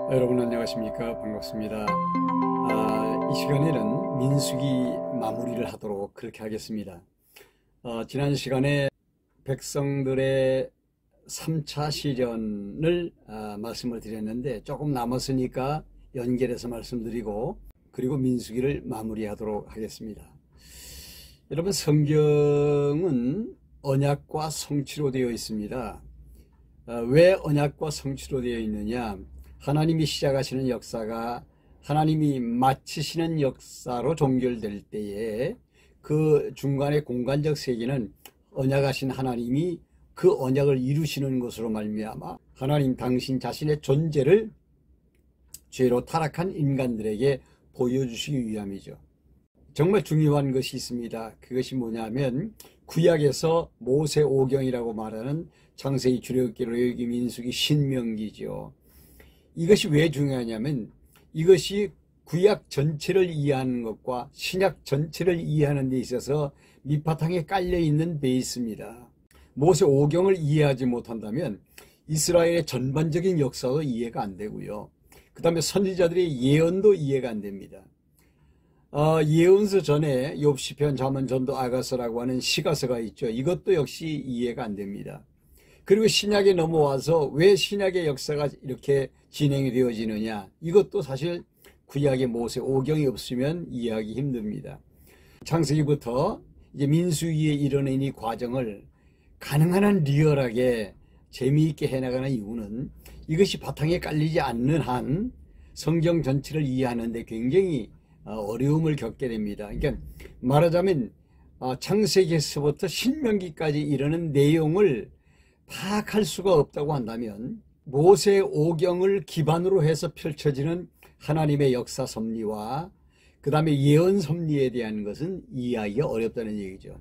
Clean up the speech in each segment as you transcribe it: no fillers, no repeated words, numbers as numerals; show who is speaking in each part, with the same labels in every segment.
Speaker 1: 여러분 안녕하십니까? 반갑습니다. 이 시간에는 민수기 마무리를 하도록 그렇게 하겠습니다. 지난 시간에 백성들의 3차 시련을 말씀을 드렸는데 조금 남았으니까 연결해서 말씀드리고 그리고 민수기를 마무리하도록 하겠습니다. 여러분, 성경은 언약과 성취로 되어 있습니다. 왜 언약과 성취로 되어 있느냐? 하나님이 시작하시는 역사가 하나님이 마치시는 역사로 종결될 때에 그 중간의 공간적 세계는 언약하신 하나님이 그 언약을 이루시는 것으로 말미암아 하나님 당신 자신의 존재를 죄로 타락한 인간들에게 보여주시기 위함이죠. 정말 중요한 것이 있습니다. 그것이 뭐냐면 구약에서 모세오경이라고 말하는 창세기, 출애굽기, 레위기, 민수기, 신명기죠. 이것이 왜 중요하냐면 이것이 구약 전체를 이해하는 것과 신약 전체를 이해하는 데 있어서 밑바탕에 깔려있는 베이스입니다. 모세오경을 이해하지 못한다면 이스라엘의 전반적인 역사도 이해가 안 되고요. 그 다음에 선지자들의 예언도 이해가 안 됩니다. 예언서 전에 욥시편, 잠언, 전도, 아가서라고 하는 시가서가 있죠. 이것도 역시 이해가 안 됩니다. 그리고 신약에 넘어와서 왜 신약의 역사가 이렇게 진행이 되어지느냐, 이것도 사실 구약의 모세오경이 없으면 이해하기 힘듭니다. 창세기부터 이제 민수기에 이르는 이 과정을 가능한 한 리얼하게 재미있게 해나가는 이유는 이것이 바탕에 깔리지 않는 한 성경 전체를 이해하는 데 굉장히 어려움을 겪게 됩니다. 그러니까 말하자면 창세기에서부터 신명기까지 이르는 내용을 파악할 수가 없다고 한다면 모세오경을 기반으로 해서 펼쳐지는 하나님의 역사 섭리와 그 다음에 예언 섭리에 대한 것은 이해하기가 어렵다는 얘기죠.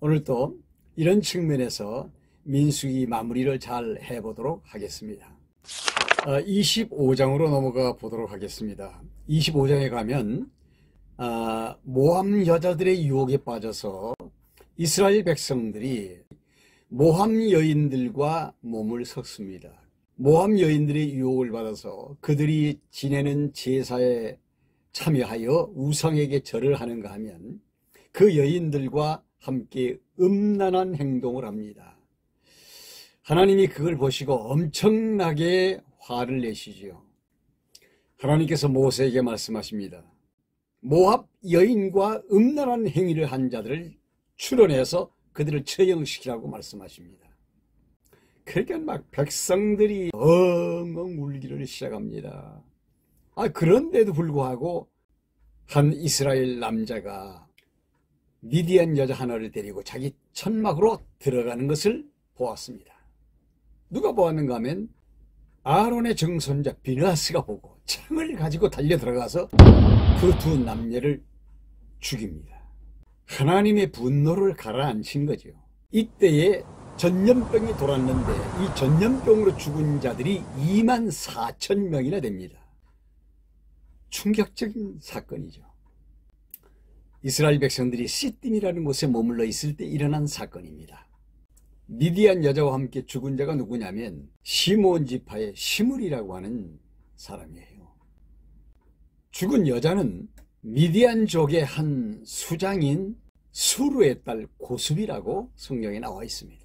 Speaker 1: 오늘 또 이런 측면에서 민수기 마무리를 잘 해보도록 하겠습니다. 25장으로 넘어가 보도록 하겠습니다. 25장에 가면 모함 여자들의 유혹에 빠져서 이스라엘 백성들이 모함 여인들과 몸을 섞습니다. 모함 여인들의 유혹을 받아서 그들이 지내는 제사에 참여하여 우상에게 절을 하는가 하면 그 여인들과 함께 음란한 행동을 합니다. 하나님이 그걸 보시고 엄청나게 화를 내시지요. 하나님께서 모세에게 말씀하십니다. 모압 여인과 음란한 행위를 한 자들을 추론해서 그들을 처형시키라고 말씀하십니다. 그러니까 막 백성들이 엉엉 울기를 시작합니다. 그런데도 불구하고 한 이스라엘 남자가 미디안 여자 하나를 데리고 자기 천막으로 들어가는 것을 보았습니다. 누가 보았는가 하면 아론의 정손자 비느하스가 보고 창을 가지고 달려 들어가서 그 두 남녀를 죽입니다. 하나님의 분노를 가라앉힌 거죠. 이때에 전염병이 돌았는데 이 전염병으로 죽은 자들이 24,000명이나 됩니다. 충격적인 사건이죠. 이스라엘 백성들이 시딤이라는 곳에 머물러 있을 때 일어난 사건입니다. 미디안 여자와 함께 죽은 자가 누구냐면 시므온 지파의 시므리라고 하는 사람이에요. 죽은 여자는 미디안족의 한 수장인 수르의 딸 고수비라고 성경에 나와 있습니다.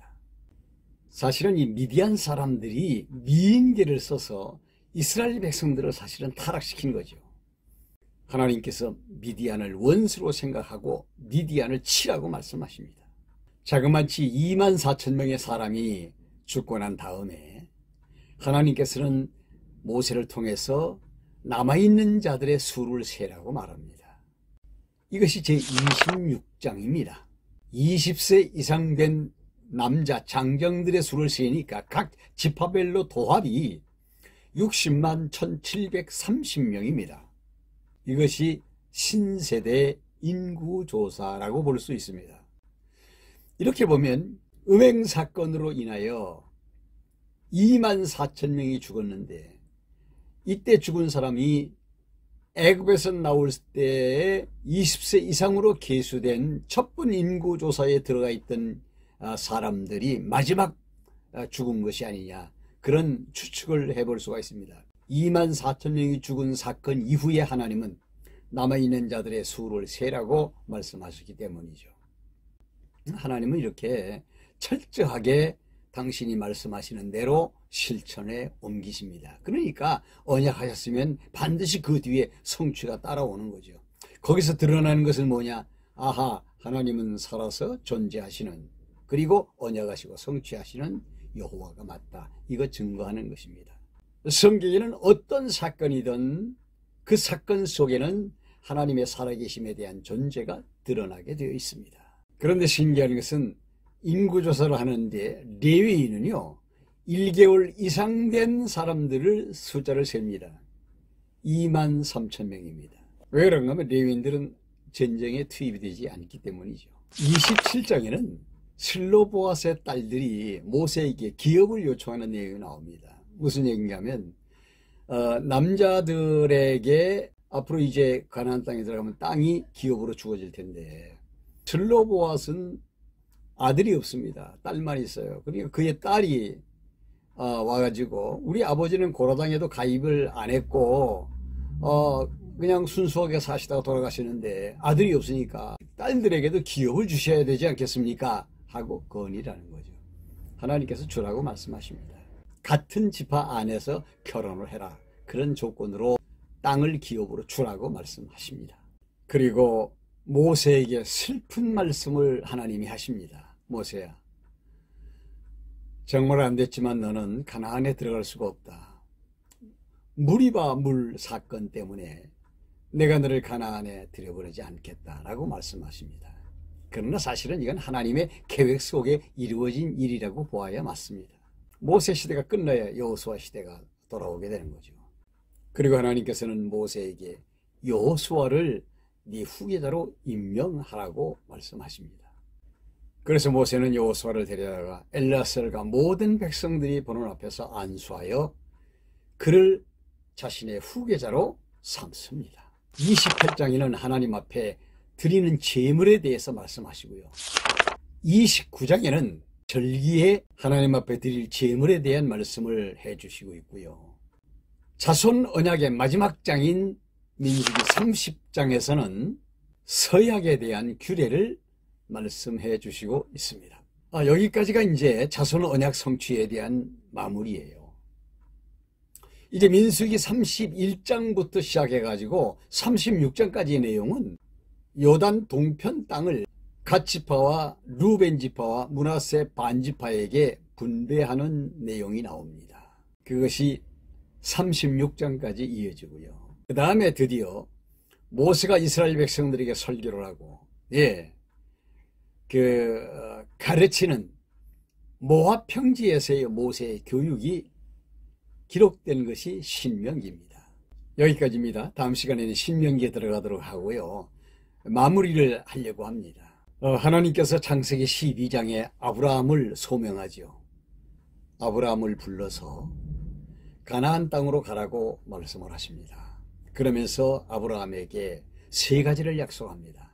Speaker 1: 사실은 이 미디안 사람들이 미인계를 써서 이스라엘 백성들을 사실은 타락시킨 거죠. 하나님께서 미디안을 원수로 생각하고 미디안을 치라고 말씀하십니다. 자그마치 24,000명의 사람이 죽고 난 다음에 하나님께서는 모세를 통해서 남아있는 자들의 수를 세라고 말합니다. 이것이 제26장입니다. 20세 이상 된 남자 장정들의 수를 세니까 각 지파별로 도합이 60만 1,730명입니다. 이것이 신세대 인구조사라고 볼 수 있습니다. 이렇게 보면 음행사건으로 인하여 24,000명이 죽었는데 이때 죽은 사람이 애굽에서 나올 때 20세 이상으로 계수된 첩분 인구조사에 들어가 있던 사람들이 마지막 죽은 것이 아니냐, 그런 추측을 해볼 수가 있습니다. 24,000명이 죽은 사건 이후에 하나님은 남아있는 자들의 수를 세라고 말씀하셨기 때문이죠. 하나님은 이렇게 철저하게 당신이 말씀하시는 대로 실천에 옮기십니다. 그러니까 언약하셨으면 반드시 그 뒤에 성취가 따라오는 거죠. 거기서 드러나는 것은 뭐냐? 아하, 하나님은 살아서 존재하시는, 그리고 언약하시고 성취하시는 여호와가 맞다. 이거 증거하는 것입니다. 성경에는 어떤 사건이든 그 사건 속에는 하나님의 살아계심에 대한 존재가 드러나게 되어 있습니다. 그런데 신기한 것은 인구조사를 하는데 레위인은요 1개월 이상 된 사람들을 숫자를 셉니다. 23,000명입니다. 왜 그런가 하면 레위인들은 전쟁에 투입이 되지 않기 때문이죠. 27장에는 슬로보아스의 딸들이 모세에게 기업을 요청하는 내용이 나옵니다. 무슨 얘기인가 하면 남자들에게 앞으로 이제 가나안 땅에 들어가면 땅이 기업으로 주어질 텐데 슬로보아스는 아들이 없습니다. 딸만 있어요. 그러니까 그의 딸이 와가지고 우리 아버지는 고라당에도 가입을 안 했고 그냥 순수하게 사시다가 돌아가시는데 아들이 없으니까 딸들에게도 기업을 주셔야 되지 않겠습니까? 하고 건의라는 거죠. 하나님께서 주라고 말씀하십니다. 같은 지파 안에서 결혼을 해라. 그런 조건으로 땅을 기업으로 주라고 말씀하십니다. 그리고 모세에게 슬픈 말씀을 하나님이 하십니다. 모세야, 정말 안 됐지만 너는 가나안에 들어갈 수가 없다. 무리바 물 사건 때문에 내가 너를 가나안에 들여보내지 않겠다라고 말씀하십니다. 그러나 사실은 이건 하나님의 계획 속에 이루어진 일이라고 보아야 맞습니다. 모세 시대가 끝나야 여호수아 시대가 돌아오게 되는 거죠. 그리고 하나님께서는 모세에게 여호수아를 네 후계자로 임명하라고 말씀하십니다. 그래서 모세는 여호수아를 데려다가 엘르아살과 모든 백성들이 보는 앞에서 안수하여 그를 자신의 후계자로 삼습니다. 28장에는 하나님 앞에 드리는 제물에 대해서 말씀하시고요. 29장에는 절기에 하나님 앞에 드릴 제물에 대한 말씀을 해주시고 있고요. 자손 언약의 마지막 장인 민수기 30장에서는 서약에 대한 규례를 말씀해 주시고 있습니다. 여기까지가 이제 자손 언약 성취에 대한 마무리예요. 이제 민수기 31장부터 시작해 가지고 36장까지의 내용은 요단 동편 땅을 갓 지파와 루벤 지파와 므낫세 반 지파에게 분배하는 내용이 나옵니다. 그것이 36장까지 이어지고요. 그 다음에 드디어 모세가 이스라엘 백성들에게 설교를 하고 가르치는 모압 평지에서의 모세의 교육이 기록된 것이 신명기입니다. 여기까지입니다. 다음 시간에는 신명기에 들어가도록 하고요. 마무리를 하려고 합니다. 하나님께서 창세기 12장에 아브라함을 소명하죠. 아브라함을 불러서 가나안 땅으로 가라고 말씀을 하십니다. 그러면서 아브라함에게 세 가지를 약속합니다.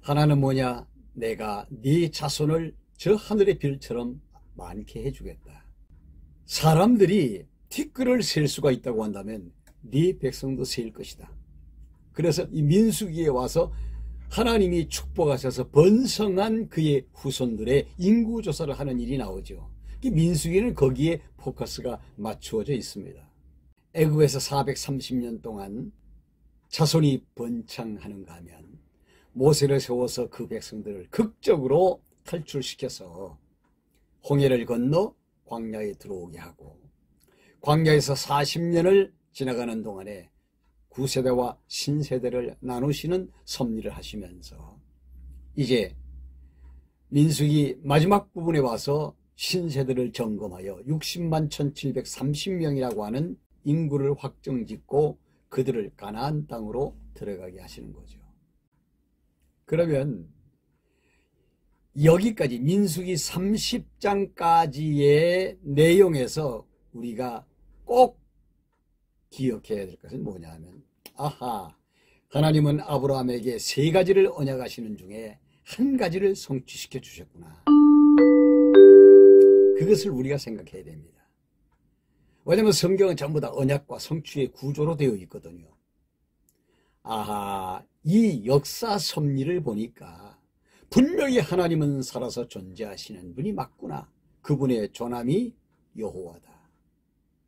Speaker 1: 하나는 뭐냐? 내가 네 자손을 저 하늘의 별처럼 많게 해주겠다. 사람들이 티끌을 셀 수가 있다고 한다면 네 백성도 셀 것이다. 그래서 이 민수기에 와서 하나님이 축복하셔서 번성한 그의 후손들의 인구조사를 하는 일이 나오죠. 민수기는 거기에 포커스가 맞추어져 있습니다. 애굽에서 430년 동안 자손이 번창하는가 하면 모세를 세워서 그 백성들을 극적으로 탈출시켜서 홍해를 건너 광야에 들어오게 하고 광야에서 40년을 지나가는 동안에 구세대와 신세대를 나누시는 섭리를 하시면서 이제 민수기 마지막 부분에 와서 신세대를 점검하여 60만 1730명이라고 하는 인구를 확정짓고 그들을 가나안 땅으로 들어가게 하시는 거죠. 그러면 여기까지 민수기 30장까지의 내용에서 우리가 꼭 기억해야 될 것은 뭐냐 하면 하나님은 아브라함에게 세 가지를 언약하시는 중에 한 가지를 성취시켜 주셨구나. 그것을 우리가 생각해야 됩니다. 왜냐하면 성경은 전부 다 언약과 성취의 구조로 되어 있거든요. 아하, 이 역사 섭리를 보니까 분명히 하나님은 살아서 존재하시는 분이 맞구나. 그분의 존함이 여호와다.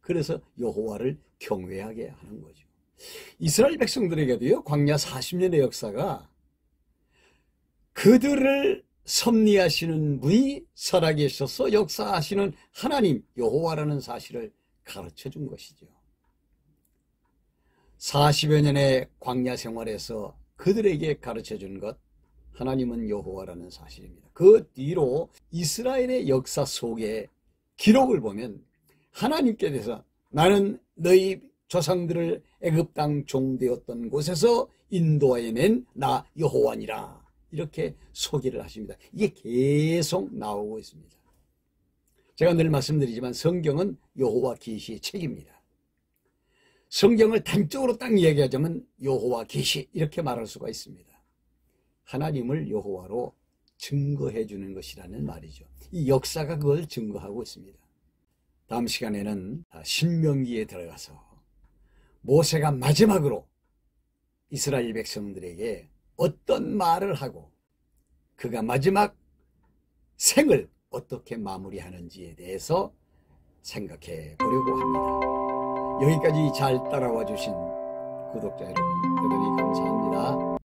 Speaker 1: 그래서 여호와를 경외하게 하는 거죠. 이스라엘 백성들에게도요, 광야 40년의 역사가 그들을 섭리하시는 분이 살아계셔서 역사하시는 하나님 여호와라는 사실을 가르쳐 준 것이죠. 40여 년의 광야 생활에서 그들에게 가르쳐 준 것, 하나님은 여호와라는 사실입니다. 그 뒤로 이스라엘의 역사 속에 기록을 보면 하나님께서 나는 너희 조상들을 애굽 땅 종되었던 곳에서 인도하여낸 나 여호와니라, 이렇게 소개를 하십니다. 이게 계속 나오고 있습니다. 제가 늘 말씀드리지만 성경은 여호와 계시의 책입니다. 성경을 단적으로 딱 얘기하자면 여호와 계시, 이렇게 말할 수가 있습니다. 하나님을 여호와로 증거해 주는 것이라는 말이죠. 이 역사가 그걸 증거하고 있습니다. 다음 시간에는 신명기에 들어가서 모세가 마지막으로 이스라엘 백성들에게 어떤 말을 하고 그가 마지막 생을 어떻게 마무리하는지에 대해서 생각해 보려고 합니다. 여기까지 잘 따라와 주신 구독자 여러분, 대단히 감사합니다.